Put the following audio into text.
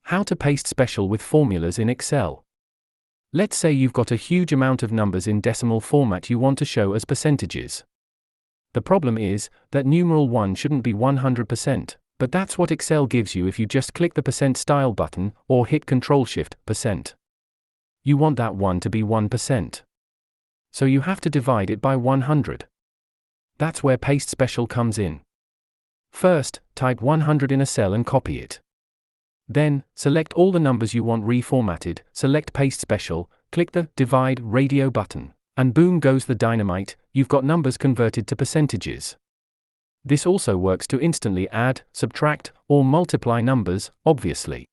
How to paste special with formulas in Excel. Let's say you've got a huge amount of numbers in decimal format you want to show as percentages. The problem is that numeral 1 shouldn't be 100%, but that's what Excel gives you if you just click the percent style button or hit Ctrl-Shift%. You want that 1 to be 1%. So you have to divide it by 100. That's where paste special comes in. First, type 100 in a cell and copy it. Then, select all the numbers you want reformatted, select Paste Special, click the Divide Radio button, and boom goes the dynamite, you've got numbers converted to percentages. This also works to instantly add, subtract, or multiply numbers, obviously.